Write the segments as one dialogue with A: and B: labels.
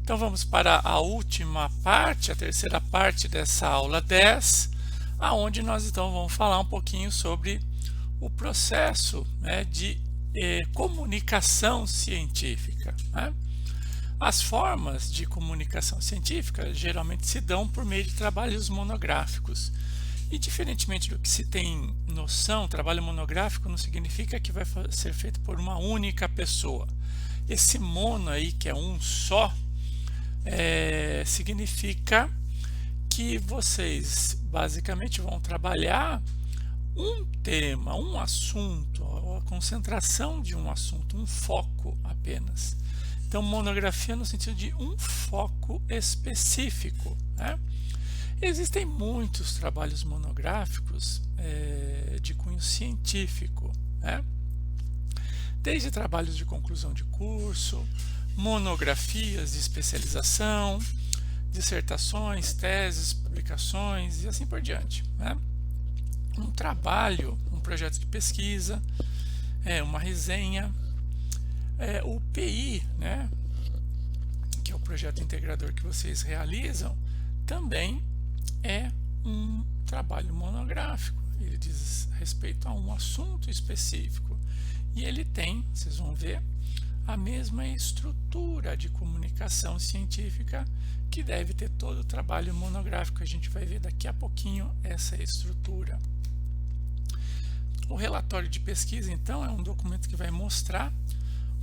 A: Então vamos para a última parte, a terceira parte dessa aula 10, aonde nós então vamos falar um pouquinho sobre o processo, né, de comunicação científica, né? As formas de comunicação científica geralmente se dão por meio de trabalhos monográficos. E diferentemente do que se tem noção, trabalho monográfico não significa que vai ser feito por uma única pessoa. Esse mono aí, que é um só, significa que vocês basicamente vão trabalhar um tema, um assunto, a concentração de um assunto, um foco apenas. Então, monografia no sentido de um foco específico, né? Existem muitos trabalhos monográficos de cunho científico, né? Desde trabalhos de conclusão de curso, monografias de especialização, dissertações, teses, publicações e assim por diante, né? Um trabalho, um projeto de pesquisa, uma resenha, o PI, né, que é o projeto integrador que vocês realizam, também é um trabalho monográfico. Ele diz respeito a um assunto específico e ele tem, vocês vão ver, a mesma estrutura de comunicação científica que deve ter todo o trabalho monográfico. A gente vai ver daqui a pouquinho essa estrutura. O relatório de pesquisa, então, é um documento que vai mostrar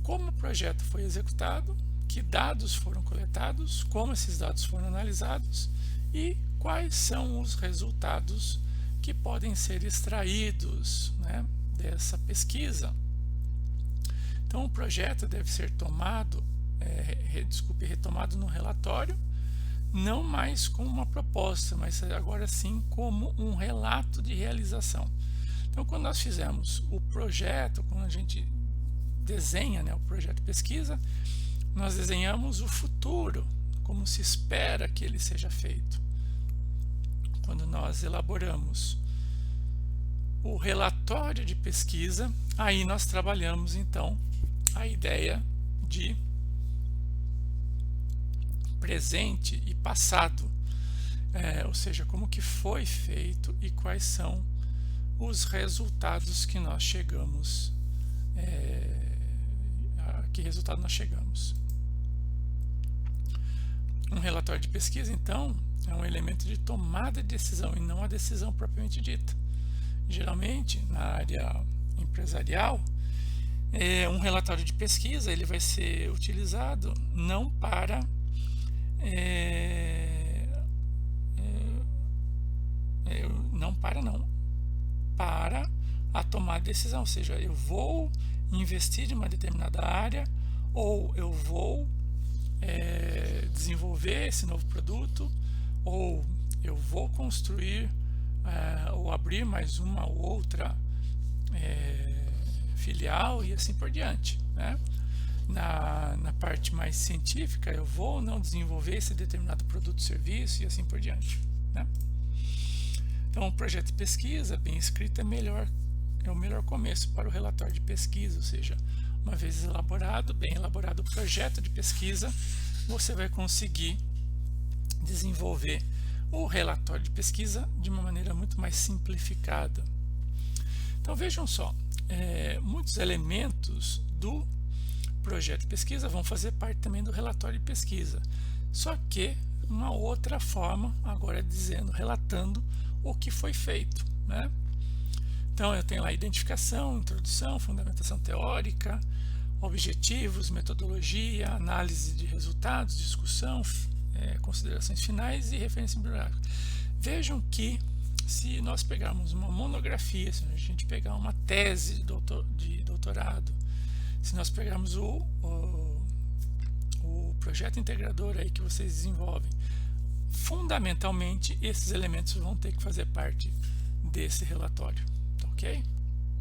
A: como o projeto foi executado, que dados foram coletados, como esses dados foram analisados e quais são os resultados que podem ser extraídos, né, dessa pesquisa. Então, o projeto deve ser retomado no relatório, não mais como uma proposta, mas agora sim como um relato de realização. Então, quando nós fizemos o projeto, quando a gente desenha, né, o projeto de pesquisa, nós desenhamos o futuro, como se espera que ele seja feito. Quando nós elaboramos o relatório de pesquisa, aí nós trabalhamos então a ideia de presente e passado, ou seja, como que foi feito e quais são os resultados que nós chegamos, a que resultado nós chegamos. Um relatório de pesquisa, então, é um elemento de tomada de decisão e não a decisão propriamente dita. Geralmente, na área empresarial, um relatório de pesquisa ele vai ser utilizado não para para a tomada de decisão, ou seja, eu vou investir em uma determinada área ou eu vou desenvolver esse novo produto ou eu vou construir ou abrir mais uma ou outra filial e assim por diante, né? Na parte mais científica, eu vou ou não desenvolver esse determinado produto ou serviço e assim por diante, né? Então, o projeto de pesquisa bem escrito é o melhor começo para o relatório de pesquisa, ou seja, uma vez elaborado, bem elaborado o projeto de pesquisa, você vai conseguir desenvolver o relatório de pesquisa de uma maneira muito mais simplificada. Então vejam só, muitos elementos do projeto de pesquisa vão fazer parte também do relatório de pesquisa, só que uma outra forma, agora relatando o que foi feito, né? Então eu tenho lá identificação, introdução, fundamentação teórica, objetivos, metodologia, análise de resultados, discussão, considerações finais e referência bibliográfica. Vejam que se nós pegarmos uma monografia, se a gente pegar uma tese de doutorado, se nós pegarmos o projeto integrador aí que vocês desenvolvem, fundamentalmente esses elementos vão ter que fazer parte desse relatório, ok?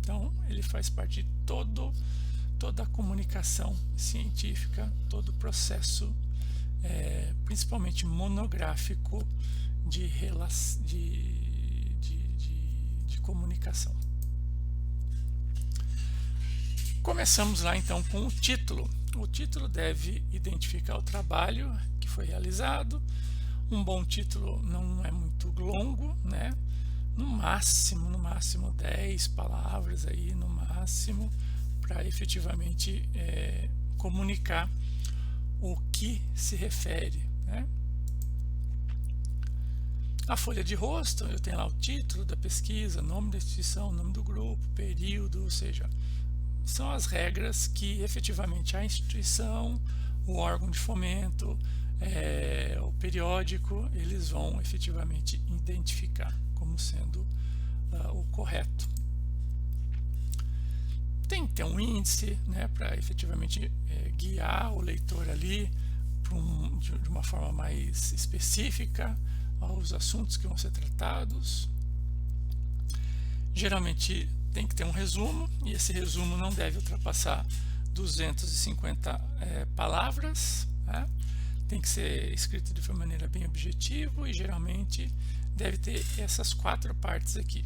A: Então ele faz parte de toda a comunicação científica, todo o processo, principalmente monográfico de comunicação. Começamos lá então com o título. o título deve identificar o trabalho que foi realizado. Um bom título não é muito longo, né? No máximo 10 palavras aí, no máximo, para efetivamente comunicar o que se refere, né? A folha de rosto, eu tenho lá o título da pesquisa, nome da instituição, nome do grupo, período, ou seja, são as regras que efetivamente a instituição, o órgão de fomento, o periódico, eles vão efetivamente identificar como sendo o correto. Tem que ter um índice, né, para efetivamente guiar o leitor ali de uma forma mais específica aos assuntos que vão ser tratados. Geralmente tem que ter um resumo, e esse resumo não deve ultrapassar 250 palavras, né? Tem que ser escrito de uma maneira bem objetiva e geralmente deve ter essas 4 partes aqui: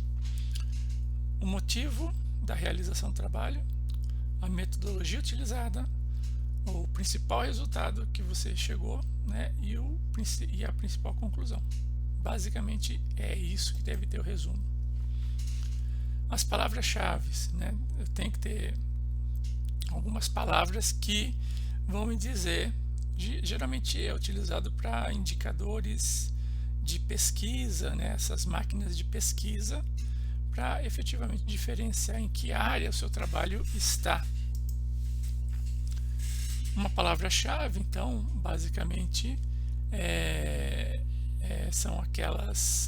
A: o motivo da realização do trabalho, a metodologia utilizada, o principal resultado que você chegou, né, e a principal conclusão. Basicamente é isso que deve ter o resumo. As palavras-chave, né, eu tenho que ter algumas palavras que vão me dizer, geralmente é utilizado para indicadores de pesquisa, né, essas máquinas de pesquisa, para efetivamente diferenciar em que área o seu trabalho está. Uma palavra-chave, então, basicamente, são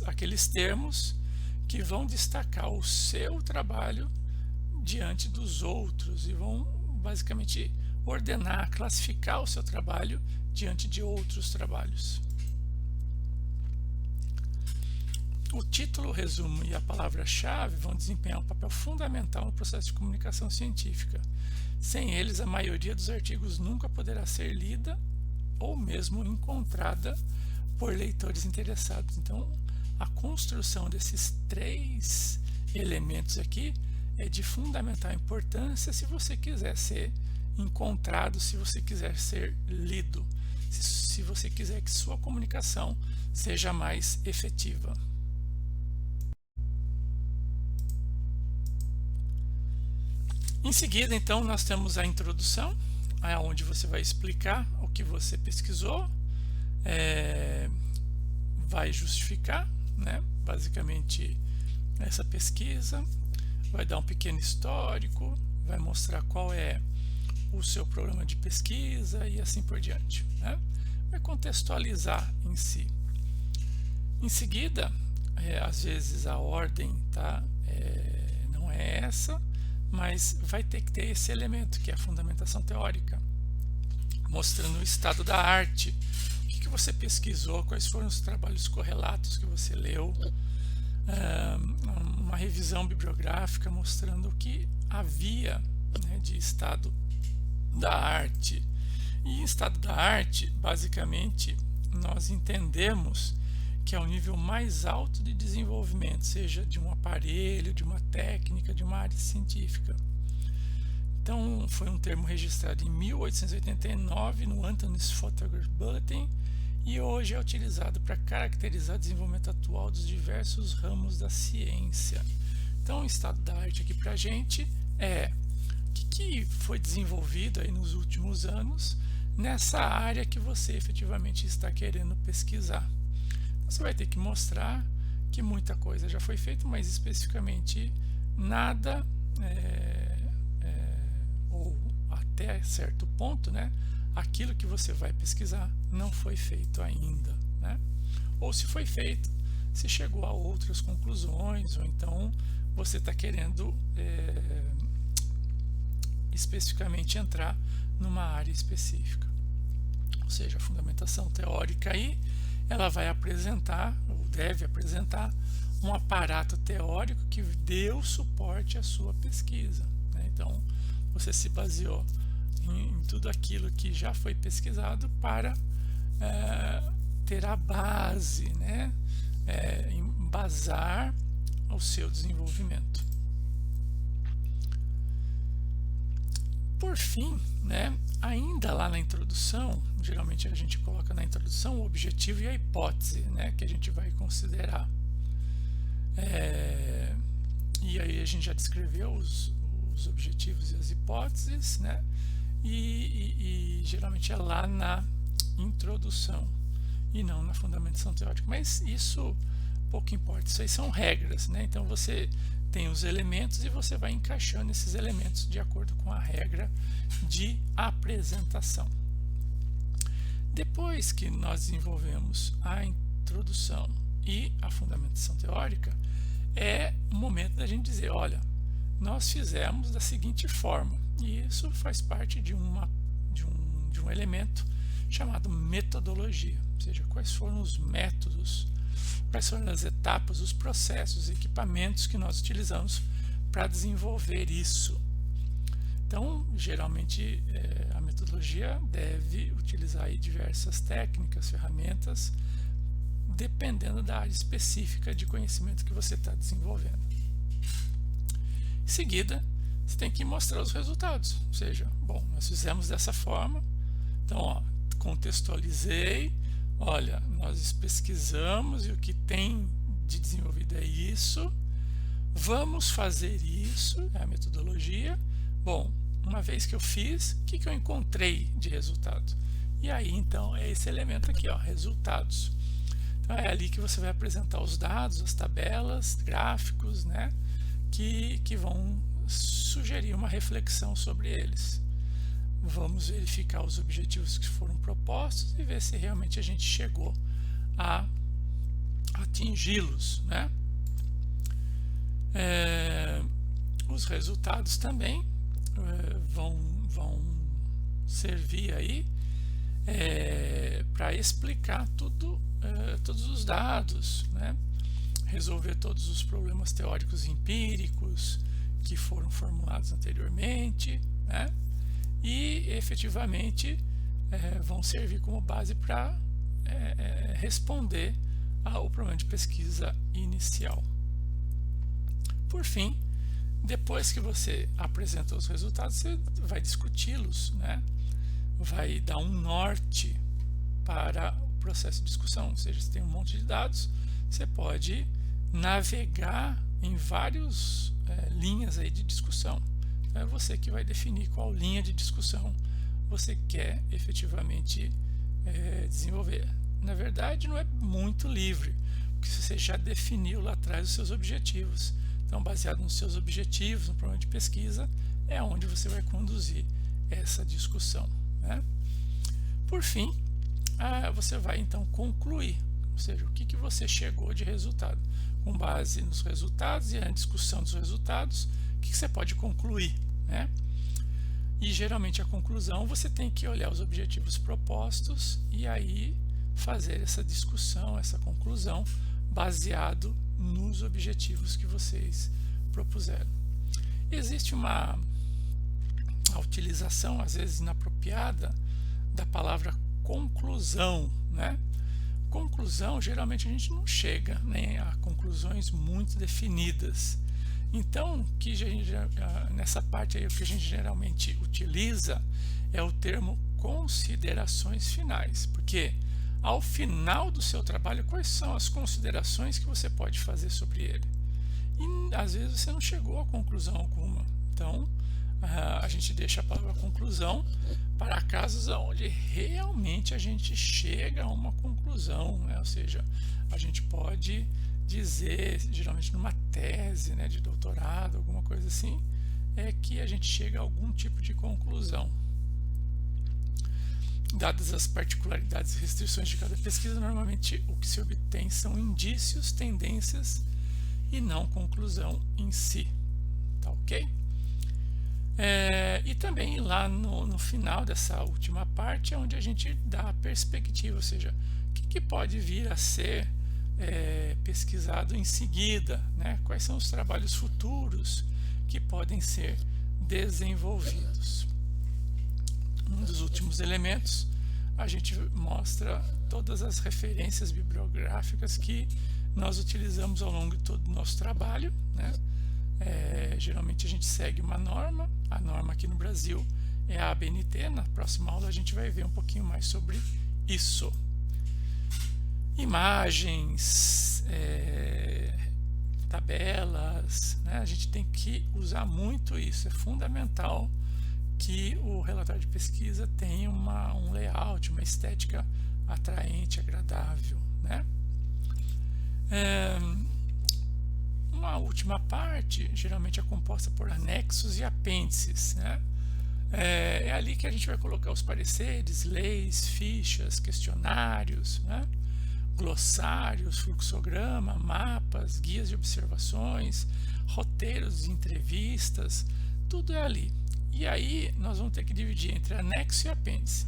A: aqueles termos que vão destacar o seu trabalho diante dos outros e vão basicamente ordenar, classificar o seu trabalho diante de outros trabalhos. O título, o resumo e a palavra-chave vão desempenhar um papel fundamental no processo de comunicação científica. Sem eles, a maioria dos artigos nunca poderá ser lida ou mesmo encontrada por leitores interessados. Então, a construção desses 3 elementos aqui é de fundamental importância se você quiser ser encontrado, se você quiser ser lido, se você quiser que sua comunicação seja mais efetiva. Em seguida, então, nós temos a introdução, onde você vai explicar o que você pesquisou, vai justificar, né, basicamente essa pesquisa, vai dar um pequeno histórico, vai mostrar qual é o seu programa de pesquisa e assim por diante, né? Vai contextualizar em si. Em seguida, às vezes a ordem não é essa, mas vai ter que ter esse elemento que é a fundamentação teórica, mostrando o estado da arte, o que você pesquisou, quais foram os trabalhos correlatos que você leu, uma revisão bibliográfica mostrando o que havia, né, de estado da arte. E em estado da arte, basicamente, nós entendemos que é o nível mais alto de desenvolvimento, seja de um aparelho, de uma técnica, de uma área científica. Então, foi um termo registrado em 1889 no Anthony's Photograph Bulletin e hoje é utilizado para caracterizar o desenvolvimento atual dos diversos ramos da ciência. Então, o estado da arte aqui para a gente é o que foi desenvolvido aí nos últimos anos nessa área que você efetivamente está querendo pesquisar. Você vai ter que mostrar que muita coisa já foi feita, mas especificamente nada, ou até certo ponto, né, aquilo que você vai pesquisar não foi feito ainda, né? Ou se foi feito, se chegou a outras conclusões, ou então você está querendo especificamente entrar numa área específica. Ou seja, a fundamentação teórica aí, ela vai apresentar, ou deve apresentar, um aparato teórico que deu suporte à sua pesquisa, né? Então, você se baseou em tudo aquilo que já foi pesquisado para ter a base, né? Embasar o seu desenvolvimento. por fim, né, ainda lá na introdução, geralmente a gente coloca na introdução o objetivo e a hipótese, né, que a gente vai considerar. E aí a gente já descreveu os objetivos e as hipóteses, né, e geralmente é lá na introdução e não na fundamentação teórica, mas isso pouco importa, isso aí são regras, né? Então você tem os elementos e você vai encaixando esses elementos de acordo com a regra de apresentação. Depois que nós desenvolvemos a introdução e a fundamentação teórica, é o momento da gente dizer, olha, nós fizemos da seguinte forma, e isso faz parte de um elemento chamado metodologia, ou seja, quais foram os métodos, quais foram as etapas, os processos, os equipamentos que nós utilizamos para desenvolver isso. Então, geralmente, a metodologia deve utilizar aí diversas técnicas, ferramentas, dependendo da área específica de conhecimento que você está desenvolvendo. Em seguida, você tem que mostrar os resultados, ou seja, bom, nós fizemos dessa forma, então, ó, contextualizei, olha, nós pesquisamos e o que tem de desenvolvido é isso, vamos fazer isso, é a metodologia. Bom, uma vez que eu fiz, o que eu encontrei de resultado? E aí, então, é esse elemento aqui, ó, resultados. Então, é ali que você vai apresentar os dados, as tabelas, gráficos, né, que vão sugerir uma reflexão sobre eles. Vamos verificar os objetivos que foram propostos e ver se realmente a gente chegou a atingi-los, né? Os resultados também vão servir aí para explicar todos os dados, né? Resolver todos os problemas teóricos e empíricos que foram formulados anteriormente, né? E efetivamente vão servir como base para responder ao problema de pesquisa inicial. Por fim, depois que você apresenta os resultados, você vai discuti-los, né? Vai dar um norte para o processo de discussão, ou seja, você tem um monte de dados, você pode navegar em várias linhas aí de discussão. É você que vai definir qual linha de discussão você quer efetivamente desenvolver. Na verdade, não é muito livre, porque você já definiu lá atrás os seus objetivos. Então, baseado nos seus objetivos, no problema de pesquisa, é onde você vai conduzir essa discussão, né? Por fim, você vai então concluir, ou seja, o que você chegou de resultado. Com base nos resultados e a discussão dos resultados, o que você pode concluir, né? E geralmente a conclusão você tem que olhar os objetivos propostos e aí fazer essa discussão, essa conclusão baseado nos objetivos que vocês propuseram. Existe a utilização às vezes inapropriada da palavra conclusão, né? Conclusão, geralmente a gente não chega nem a conclusões muito definidas. Então, nessa parte aí, o que a gente geralmente utiliza é o termo considerações finais, porque ao final do seu trabalho, quais são as considerações que você pode fazer sobre ele? E às vezes você não chegou a conclusão alguma. Então, a gente deixa a palavra conclusão para casos onde realmente a gente chega a uma conclusão, né? Ou seja, a gente pode dizer, geralmente numa tese, né, de doutorado, alguma coisa assim, é que a gente chega a algum tipo de conclusão. Dadas as particularidades e restrições de cada pesquisa, normalmente o que se obtém são indícios, tendências e não conclusão em si. Tá ok? E também lá no final dessa última parte é onde a gente dá a perspectiva, ou seja, o que pode vir a ser pesquisado em seguida, né? Quais são os trabalhos futuros que podem ser desenvolvidos. Um dos últimos elementos, a gente mostra todas as referências bibliográficas que nós utilizamos ao longo de todo o nosso trabalho, né? Geralmente a gente segue uma norma, a norma aqui no Brasil é a ABNT. Na próxima aula a gente vai ver um pouquinho mais sobre isso. Imagens, tabelas, né? A gente tem que usar muito isso, é fundamental que o relatório de pesquisa tenha um layout, uma estética atraente, agradável, né? Uma última parte geralmente é composta por anexos e apêndices, né? É ali que a gente vai colocar os pareceres, leis, fichas, questionários, né? Glossários, fluxograma, mapas, guias de observações, roteiros de entrevistas, tudo é ali. E aí nós vamos ter que dividir entre anexo e apêndice.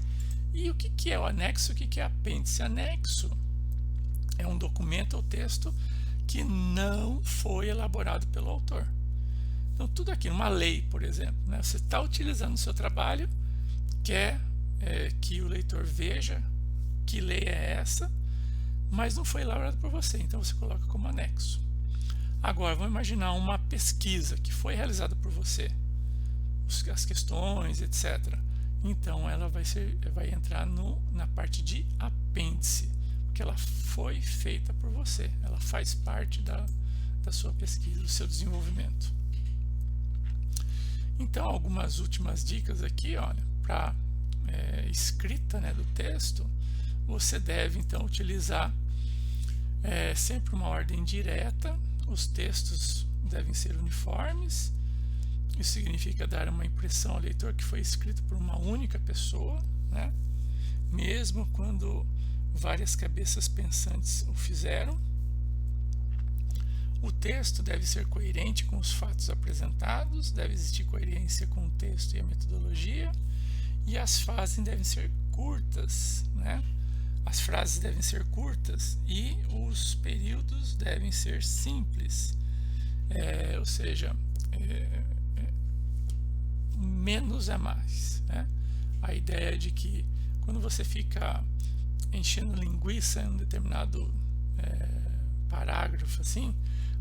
A: E o que é o anexo e o que é apêndice? Anexo é um documento ou texto que não foi elaborado pelo autor. Então tudo aqui, uma lei, por exemplo, né? Você está utilizando no seu trabalho, quer que o leitor veja que lei é essa, mas não foi elaborado por você, então você coloca como anexo. Agora, vamos imaginar uma pesquisa que foi realizada por você, as questões, etc. Então ela vai entrar na parte de apêndice, porque ela foi feita por você, ela faz parte da sua pesquisa, do seu desenvolvimento. Então, algumas últimas dicas aqui, olha, para escrita, né, do texto, você deve então utilizar sempre uma ordem direta, os textos devem ser uniformes. Isso significa dar uma impressão ao leitor que foi escrito por uma única pessoa, né? Mesmo quando várias cabeças pensantes o fizeram. O texto deve ser coerente com os fatos apresentados, deve existir coerência com o texto e a metodologia, e as frases devem ser curtas, né? As frases devem ser curtas e os períodos devem ser simples, ou seja, menos é mais, né? A ideia de que quando você fica enchendo linguiça em um determinado parágrafo assim,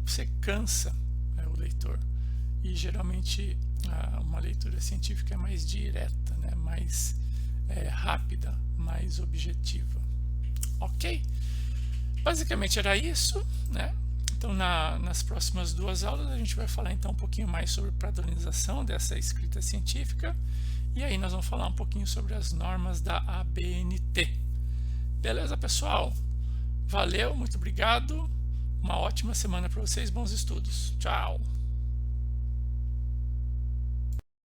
A: você cansa o leitor, e geralmente uma leitura científica é mais direta, né? Mais rápida, mais objetiva. Ok? Basicamente era isso, né? Então nas próximas duas aulas a gente vai falar então um pouquinho mais sobre padronização dessa escrita científica, e aí nós vamos falar um pouquinho sobre as normas da ABNT. Beleza, pessoal? Valeu, muito obrigado, uma ótima semana para vocês, bons estudos, tchau!